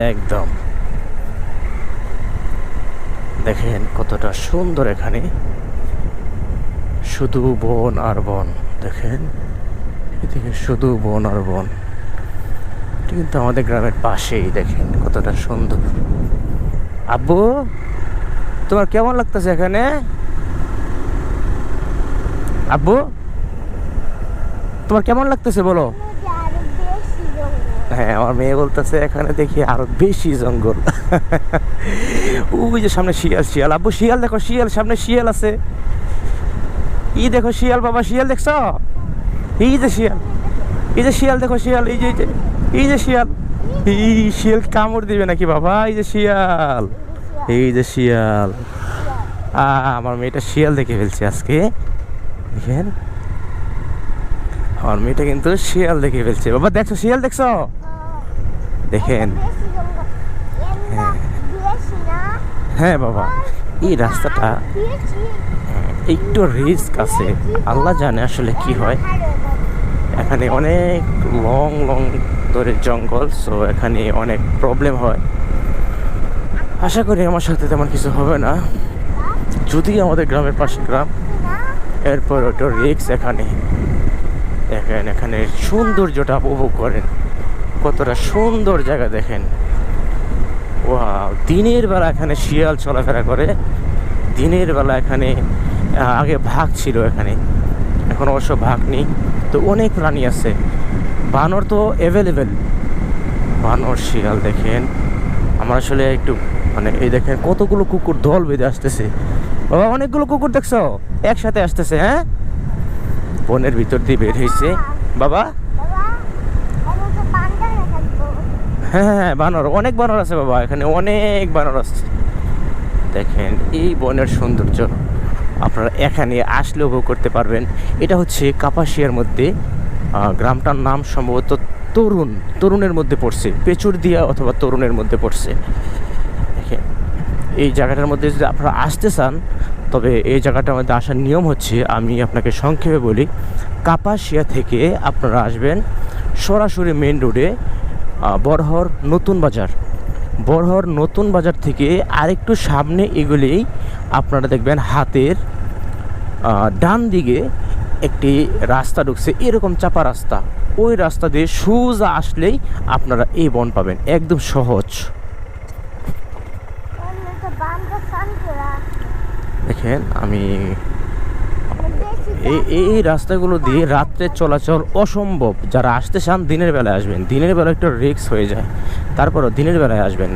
একদম দেখেন কতটা সুন্দর এখানে, শুধু বন আর বন। দেখেন এদিকে শুধু বন আর বন, এটা কিন্তু আমাদের গ্রামের পাশেই। দেখেন কতটা সুন্দর। আব্বু, তোমার কেমন লাগতেছে এখানে? আব্বু, তোমার কেমন লাগতেছে বলো? হ্যাঁ, আমার মেয়ে বলতেছে এখানে দেখি আরো বেশি জঙ্গল। ওই যে সামনে শিয়াল, শিয়াল আব্বু, শিয়াল দেখো, শিয়াল সামনে শিয়াল আছে। দেখো শিয়াল বাবা, শিয়াল দেখছো? এই যে শিয়াল, এই যে শিয়াল দেখো, শিয়াল এই যে এই যে শিয়াল। শিয়াল কামড় দিবে নাকি বাবা? এই যে শিয়াল, এই যে শিয়াল। আমার মেয়েটা শিয়াল দেখে ফেলছে আজকে। দেখেন আমার মেয়েটা কিন্তু শিয়াল দেখে ফেলছে। বাবা দেখছো শিয়াল দেখছো? দেখেন হ্যাঁ হ্যাঁ বাবা, এই রাস্তাটা একটু রিস্ক আছে, আল্লাহ জানে আসলে কি হয়। এখানে অনেক লং লং ধরে জঙ্গল, সো এখানে অনেক প্রবলেম হয়। আশা করি আমার সাথে তেমন কিছু হবে না, যদি আমাদের গ্রামের পাশে গ্রাম। এরপর ওটা রিস্ক এখানে। দেখেন এখানে সৌন্দর্যটা উপভোগ করেন, কতটা সুন্দর জায়গা দেখেন। ওয়াও, দিনের বেলা এখানে শিয়াল চলাফেরা করে। দিনের বেলা এখানে আগে ভাগ ছিল এখানে, এখন অবশ্য ভাগ নেই। তো অনেক প্রাণী আছে, বানর তো অ্যাভেলেবেল। বানর, শিয়াল দেখেন। আমরা আসলে একটু এই দেখেন কতগুলো কুকুর দল বেঁধে আসতেছে। বাবা অনেকগুলো কুকুর দেখছো একসাথে আসতেছে। হ্যাঁ, বনের ভিতর দিয়ে বের হয়েছে বাবা। হ্যাঁ হ্যাঁ, বানর, অনেক বানর আছে বাবা, এখানে অনেক বানর আছে। দেখেন এই বনের সৌন্দর্য আপনারা এখানে আসলে উপভোগ করতে পারবেন। এটা হচ্ছে কাপাসিয়ার মধ্যে, গ্রামটার নাম সম্ভবত তরুণের মধ্যে পড়ছে, পেচুরদিয়া অথবা তরুণের মধ্যে পড়ছে। দেখেন এই জায়গাটার মধ্যে যদি আপনারা আসতে চান, তবে এই জায়গাটার মধ্যে আসার নিয়ম হচ্ছে, আমি আপনাকে সংক্ষেপে বলি। কাপাসিয়া থেকে আপনারা আসবেন সরাসরি মেন রোডে বড়হর নতুন বাজার। বড়হর নতুন বাজার থেকে আরেকটু সামনে এগুলেই আপনারা দেখবেন হাতের ডান দিকে একটি রাস্তা ঢুকছে, এরকম চাপা রাস্তা। ওই রাস্তা দিয়ে সোজা আসলেই আপনারা এই বন পাবেন, একদম সহজ। দেখেন আমি এই রাস্তাগুলো দিয়ে রাত্রে চলাচল অসম্ভব। যারা আসতে চান দিনের বেলায় আসবেন, দিনের বেলা একটু রিস্ক হয়ে যায়, তারপরও দিনের বেলায় আসবেন।